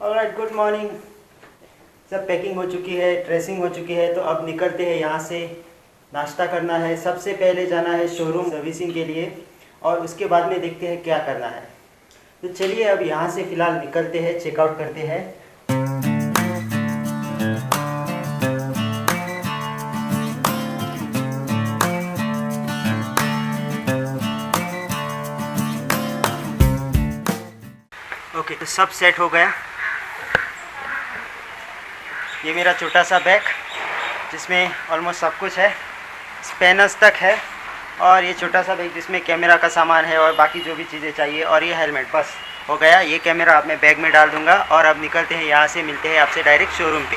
Alright, good morning. सब packing हो चुकी है, ड्रेसिंग हो चुकी है, तो अब निकलते हैं यहाँ से। नाश्ता करना है, सबसे पहले जाना है शोरूम सर्विसिंग के लिए और उसके बाद में देखते हैं क्या करना है। तो चलिए अब यहाँ से फ़िलहाल निकलते हैं, चेकआउट करते हैं। ओके, तो सब सेट हो गया। ये मेरा छोटा सा बैग जिसमें ऑलमोस्ट सब कुछ है, स्पेनर्स तक है, और ये छोटा सा बैग जिसमें कैमरा का सामान है और बाकी जो भी चीज़ें चाहिए, और ये हेलमेट। बस हो गया। ये कैमरा अब मैं बैग में डाल दूंगा और अब निकलते हैं यहाँ से। मिलते हैं आपसे डायरेक्ट शोरूम पे।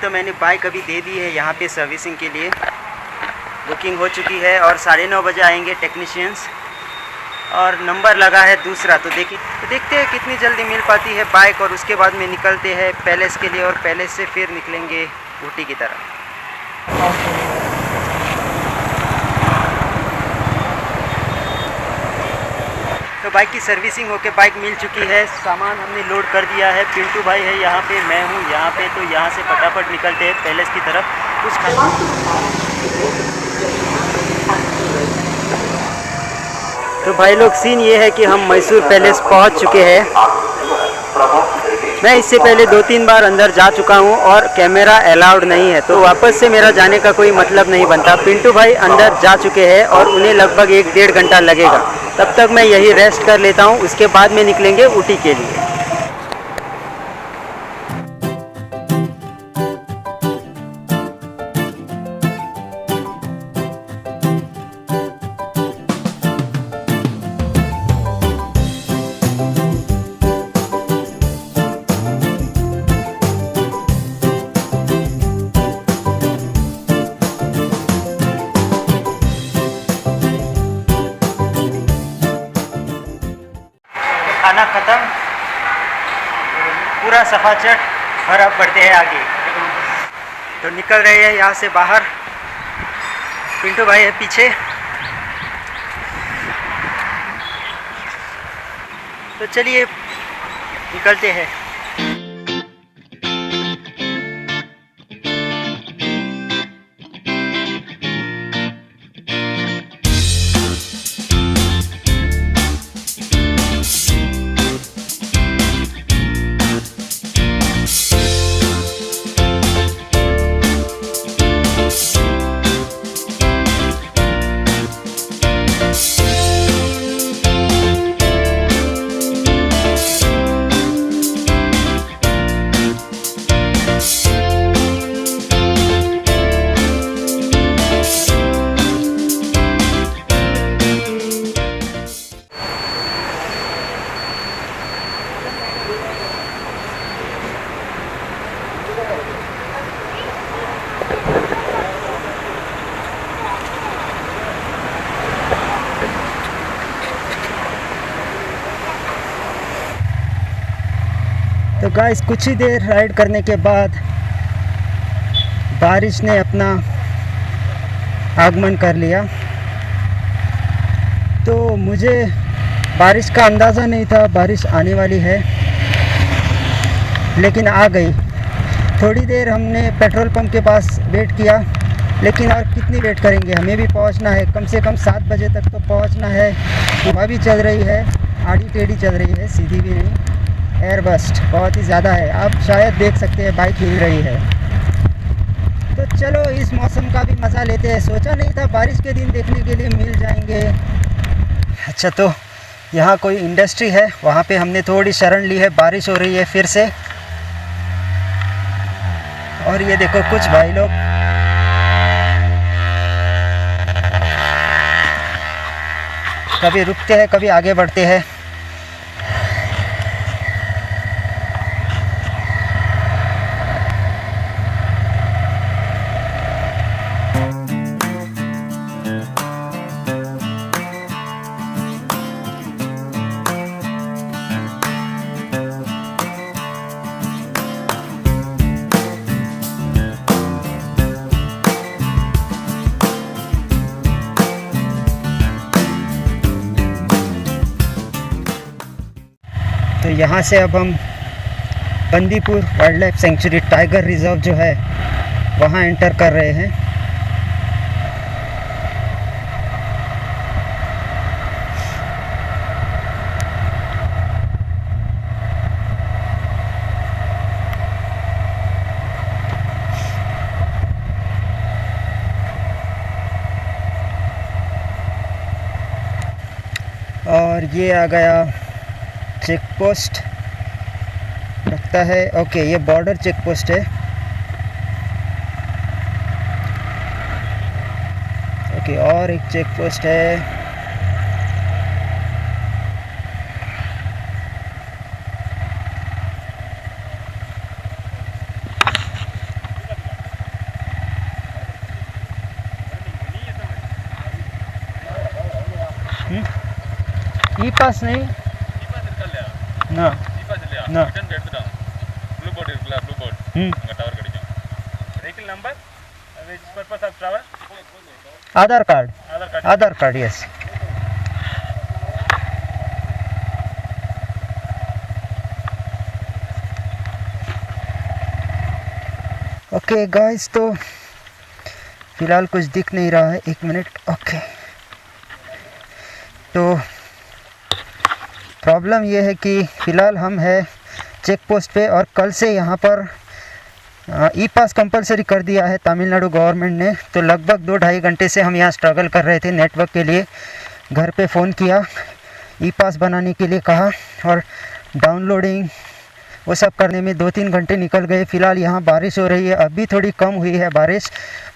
तो मैंने बाइक अभी दे दी है यहाँ पे सर्विसिंग के लिए, बुकिंग हो चुकी है और 9:30 बजे आएंगे टेक्नीशियंस, और नंबर लगा है दूसरा। तो देखते हैं कितनी जल्दी मिल पाती है बाइक, और उसके बाद में निकलते हैं पैलेस के लिए, और पैलेस से फिर निकलेंगे ऊटी की तरफ। तो बाइक की सर्विसिंग होके बाइक मिल चुकी है, सामान हमने लोड कर दिया है। पिंटू भाई है यहाँ पे, मैं हूँ यहाँ पे। तो यहाँ से फटाफट निकलते हैं पैलेस की तरफ। तो भाई लोग, सीन ये है कि हम मैसूर पैलेस पहुँच चुके हैं। मैं इससे पहले 2-3 बार अंदर जा चुका हूँ और कैमरा अलाउड नहीं है, तो वापस से मेरा जाने का कोई मतलब नहीं बनता। पिंटू भाई अंदर जा चुके हैं और उन्हें लगभग 1-1.5 घंटा लगेगा। तब तक मैं यही रेस्ट कर लेता हूँ, उसके बाद में निकलेंगे ऊटी के लिए। खाना ख़त्म, पूरा सफाचट, और अब बढ़ते हैं आगे। तो निकल रहे हैं यहाँ से बाहर। पिंटू भाई है पीछे। तो चलिए निकलते हैं। तो गाइस, कुछ ही देर राइड करने के बाद बारिश ने अपना आगमन कर लिया। तो मुझे बारिश का अंदाज़ा नहीं था बारिश आने वाली है, लेकिन आ गई। थोड़ी देर हमने पेट्रोल पंप के पास वेट किया, लेकिन और कितनी वेट करेंगे, हमें भी पहुंचना है। कम से कम 7 बजे तक तो पहुंचना है। हवा भी चल रही है, आड़ी टेढ़ी चल रही है, सीधी भी नहीं। एयर बस्ट बहुत ही ज़्यादा है, आप शायद देख सकते हैं बाइक हिल रही है। तो चलो इस मौसम का भी मज़ा लेते हैं। सोचा नहीं था बारिश के दिन देखने के लिए मिल जाएंगे। अच्छा, तो यहाँ कोई इंडस्ट्री है, वहाँ पे हमने थोड़ी शरण ली है। बारिश हो रही है फिर से, और ये देखो कुछ भाई लोग कभी रुकते हैं, कभी आगे बढ़ते हैं। तो यहाँ से अब हम Bandipur wild life sanctuary tiger reserve जो है वहाँ एंटर कर रहे हैं। और ये आ गया चेक पोस्ट लगता है। ओके, ये बॉर्डर चेक पोस्ट है। ओके, और एक चेक पोस्ट है। ई पास नहीं ना ना आधार कार्ड यस। ओके गाइस, तो फिलहाल कुछ दिख नहीं रहा है। 1 मिनट। ओके, तो प्रॉब्लम ये है कि फ़िलहाल हम है चेक पोस्ट पे, और कल से यहाँ पर ई पास कंपलसरी कर दिया है तमिलनाडु गवर्नमेंट ने। तो लगभग 2-2.5 घंटे से हम यहाँ स्ट्रगल कर रहे थे नेटवर्क के लिए। घर पे फ़ोन किया, ई पास बनाने के लिए कहा, और डाउनलोडिंग वो सब करने में 2-3 घंटे निकल गए। फ़िलहाल यहाँ बारिश हो रही है, अभी थोड़ी कम हुई है बारिश,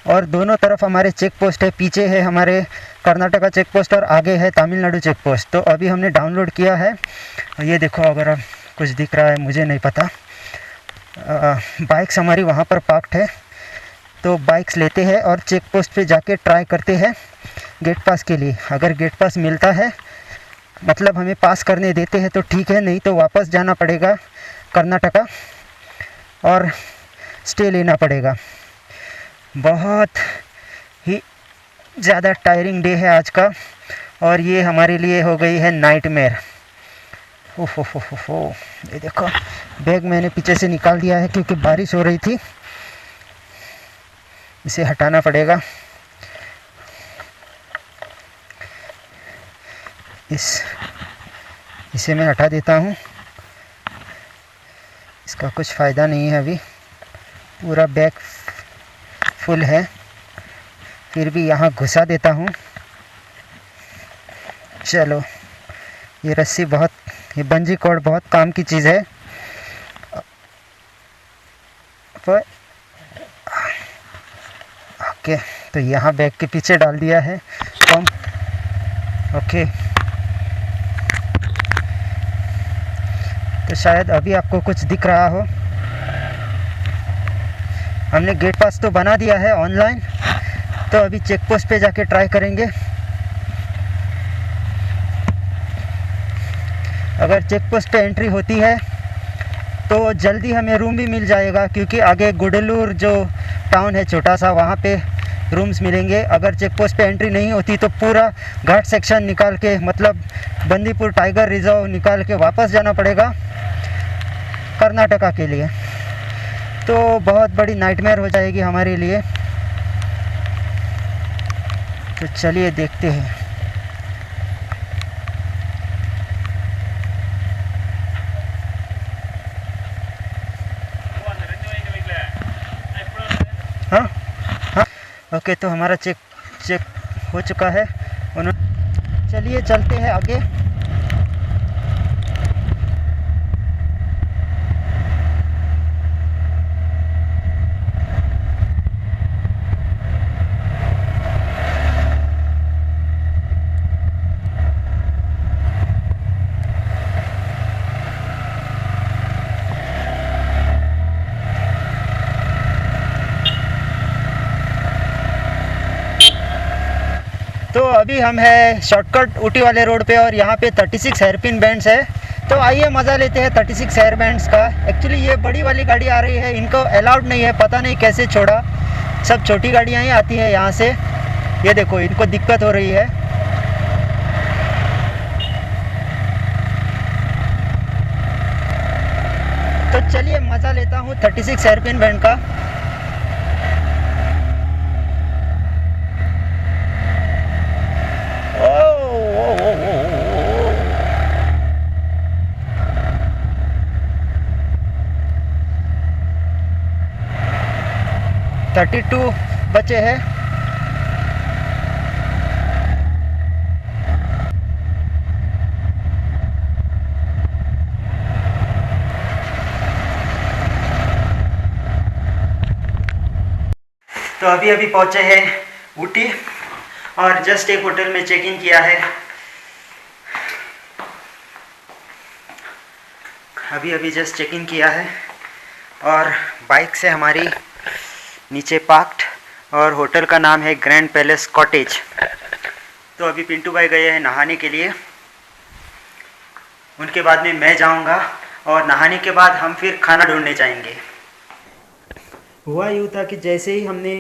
और दोनों तरफ हमारे चेक पोस्ट है। पीछे है हमारे कर्नाटका चेक पोस्ट और आगे है तमिलनाडु चेक पोस्ट। तो अभी हमने डाउनलोड किया है, ये देखो, अगर अब कुछ दिख रहा है मुझे नहीं पता। बाइक्स हमारी वहाँ पर पार्क्ड है, तो बाइक्स लेते हैं और चेक पोस्ट पे जाके ट्राई करते हैं गेट पास के लिए। अगर गेट पास मिलता है, मतलब हमें पास करने देते हैं तो ठीक है, नहीं तो वापस जाना पड़ेगा कर्नाटका और स्टे लेना पड़ेगा। बहुत ही ज़्यादा टायरिंग डे है आज का, और ये हमारे लिए हो गई है नाइटमेयर। हो, ये देखो, बैग मैंने पीछे से निकाल दिया है क्योंकि बारिश हो रही थी। इसे हटाना पड़ेगा। इसे मैं हटा देता हूँ, इसका कुछ फ़ायदा नहीं है अभी। पूरा बैग फुल है, फिर भी यहाँ घुसा देता हूँ। चलो, ये रस्सी बहुत, ये बंजी कॉर्ड बहुत काम की चीज़ है। ओके, तो यहाँ बैग के पीछे डाल दिया है पंप। ओके, तो शायद अभी आपको कुछ दिख रहा हो। हमने गेट पास तो बना दिया है ऑनलाइन, तो अभी चेक पोस्ट पे जाके ट्राई करेंगे। अगर चेक पोस्ट पे एंट्री होती है तो जल्दी हमें रूम भी मिल जाएगा, क्योंकि आगे गुडेलूर जो टाउन है छोटा सा, वहाँ पे रूम्स मिलेंगे। अगर चेक पोस्ट पे एंट्री नहीं होती तो पूरा घाट सेक्शन निकाल के, मतलब बंदीपुर टाइगर रिजर्व निकाल के वापस जाना पड़ेगा कर्नाटका के लिए। तो बहुत बड़ी नाइटमेयर हो जाएगी हमारे लिए। तो चलिए देखते हैं। हाँ हाँ, ओके, तो हमारा चेक हो चुका है। चलिए चलते हैं आगे। तो अभी हम है शॉर्टकट ऊटी वाले रोड पे, और यहाँ पे 36 हेयरपिन बैंड्स है। तो आइए मज़ा लेते हैं 36 हेयर बैंड्स का। एक्चुअली ये बड़ी वाली गाड़ी आ रही है, इनको अलाउड नहीं है, पता नहीं कैसे छोड़ा। सब छोटी गाड़ियाँ ही आती है यहाँ से। ये देखो, इनको दिक्कत हो रही है। तो चलिए मज़ा लेता हूँ 36 एयरपिन बैंड का। ओ 32 बचे हैं। तो अभी अभी पहुँचे हैं ऊटी और जस्ट एक होटल में चेक इन किया है। अभी अभी जस्ट चेक इन किया है और बाइक से हमारी नीचे पार्क्ड और होटल का नाम है ग्रैंड पैलेस कॉटेज। तो अभी पिंटू भाई गए हैं नहाने के लिए, उनके बाद में मैं जाऊंगा और नहाने के बाद हम फिर खाना ढूंढने जाएंगे। हुआ यूँ था कि जैसे ही हमने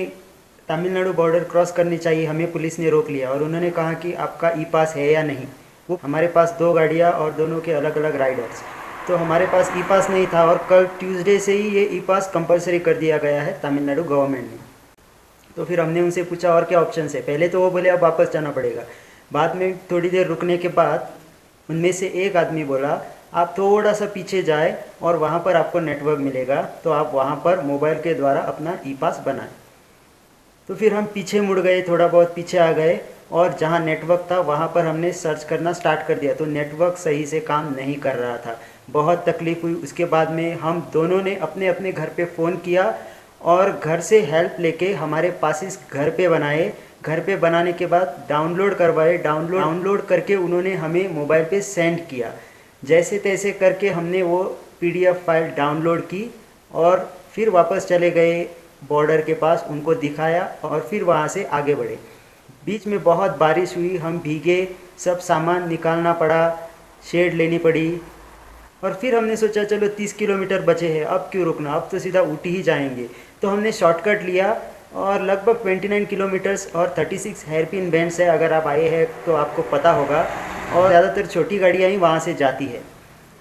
तमिलनाडु बॉर्डर क्रॉस करनी चाहिए हमें पुलिस ने रोक लिया और उन्होंने कहा कि आपका ई पास है या नहीं। वो हमारे पास 2 गाड़ियाँ और दोनों के अलग अलग राइडर्स, तो हमारे पास ई पास नहीं था और कल ट्यूसडे से ही ये ई पास कंपलसरी कर दिया गया है तमिलनाडु गवर्नमेंट ने। तो फिर हमने उनसे पूछा और क्या ऑप्शन है। पहले तो वो बोले अब वापस जाना पड़ेगा। बाद में थोड़ी देर रुकने के बाद उनमें से एक आदमी बोला आप थोड़ा सा पीछे जाए और वहाँ पर आपको नेटवर्क मिलेगा, तो आप वहाँ पर मोबाइल के द्वारा अपना ई पास बनाएं। तो फिर हम पीछे मुड़ गए, थोड़ा बहुत पीछे आ गए और जहाँ नेटवर्क था वहाँ पर हमने सर्च करना स्टार्ट कर दिया, तो नेटवर्क सही से काम नहीं कर रहा था। बहुत तकलीफ़ हुई। उसके बाद में हम दोनों ने अपने अपने घर पे फ़ोन किया और घर से हेल्प लेके हमारे पासिस घर पे बनाए। घर पे बनाने के बाद डाउनलोड करवाए, डाउनलोड करके उन्होंने हमें मोबाइल पे सेंड किया। जैसे तैसे करके हमने वो PDF फाइल डाउनलोड की और फिर वापस चले गए बॉर्डर के पास, उनको दिखाया और फिर वहाँ से आगे बढ़े। बीच में बहुत बारिश हुई, हम भीगे, सब सामान निकालना पड़ा, शेड लेनी पड़ी और फिर हमने सोचा चलो 30 किलोमीटर बचे हैं, अब क्यों रुकना, अब तो सीधा ऊटी ही जाएंगे। तो हमने शॉर्टकट लिया और लगभग 29 किलोमीटर्स और 36 हेयरपिन बैंड्स है। अगर आप आए हैं तो आपको पता होगा और ज़्यादातर छोटी गाड़ियाँ ही वहाँ से जाती है।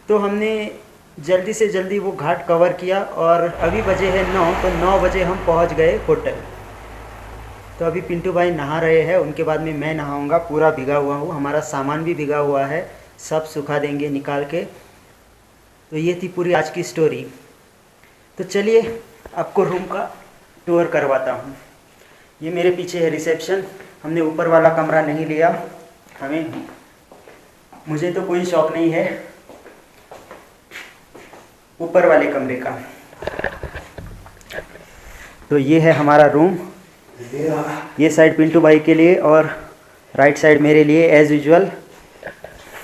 तो हमने जल्दी से जल्दी वो घाट कवर किया और अभी बजे हैं 9, तो 9 बजे हम पहुँच गए होटल। तो अभी पिंटू भाई नहा रहे हैं, उनके बाद में मैं नहाऊँगा। पूरा भीगा हुआ हूँ, हमारा सामान भी भीगा हुआ है, सब सुखा देंगे निकाल के। तो ये थी पूरी आज की स्टोरी। तो चलिए आपको रूम का टूर करवाता हूँ। ये मेरे पीछे है रिसेप्शन। हमने ऊपर वाला कमरा नहीं लिया, मुझे तो कोई शौक नहीं है ऊपर वाले कमरे का। तो ये है हमारा रूम, ये साइड पिंटू भाई के लिए और राइट साइड मेरे लिए एज़ यूजुअल।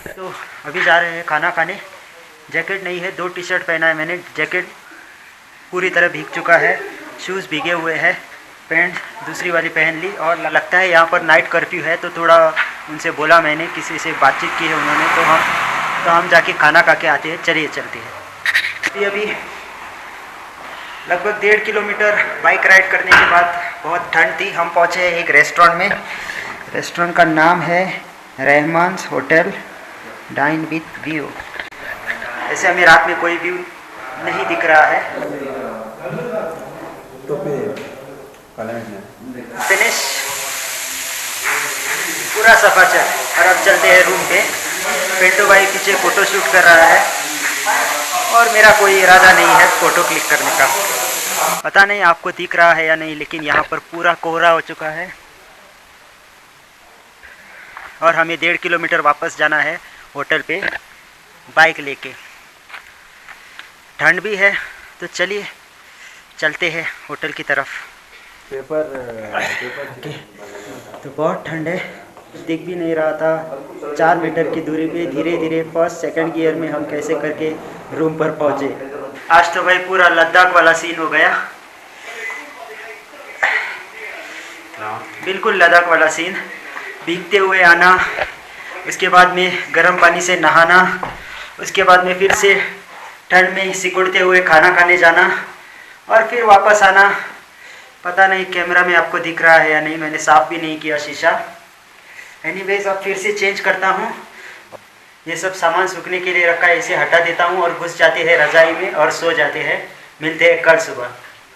तो अभी जा रहे हैं खाना खाने। जैकेट नहीं है, 2 टी-शर्ट पहना है मैंने, जैकेट पूरी तरह भीग चुका है, शूज़ भीगे हुए हैं, पैंट दूसरी वाली पहन ली। और लगता है यहाँ पर नाइट कर्फ्यू है, तो थोड़ा उनसे बोला मैंने, किसी से बातचीत की है उन्होंने, तो हम जाके खाना खा के आते हैं। चलिए चलते हैं। अभी लगभग 1.5 किलोमीटर बाइक राइड करने के बाद बहुत ठंड थी। हम पहुँचे एक रेस्टोरेंट में। रेस्टोरेंट का नाम है रहमान्स होटल डाइन विथ व्यू। ऐसे हमें रात में कोई व्यू नहीं दिख रहा है। तो फिनिश पूरा सफाचर। और अब चलते हैं रूम पे। पिंटू भाई पीछे फ़ोटो शूट कर रहा है और मेरा कोई इरादा नहीं है फ़ोटो क्लिक करने का। पता नहीं आपको दिख रहा है या नहीं, लेकिन यहाँ पर पूरा कोहरा हो चुका है और हमें 1.5 किलोमीटर वापस जाना है होटल पे बाइक लेके। ठंड भी है, तो चलिए चलते हैं होटल की तरफ। पेपर तो बहुत ठंड है, दिख भी नहीं रहा था। 4 मीटर की दूरी पे धीरे धीरे फर्स्ट सेकंड गियर में हम कैसे करके रूम पर पहुँचे। आज तो भाई पूरा लद्दाख वाला सीन हो गया, बिल्कुल लद्दाख वाला सीन। भीगते हुए आना, उसके बाद में गर्म पानी से नहाना, उसके बाद में फिर से ठंड में सिकुड़ते हुए खाना खाने जाना और फिर वापस आना। पता नहीं कैमरा में आपको दिख रहा है या नहीं, मैंने साफ़ भी नहीं किया शीशा। एनीवेज अब फिर से चेंज करता हूँ। ये सब सामान सूखने के लिए रखा है, इसे हटा देता हूँ और घुस जाते हैं रजाई में और सो जाते हैं। मिलते हैं कल सुबह।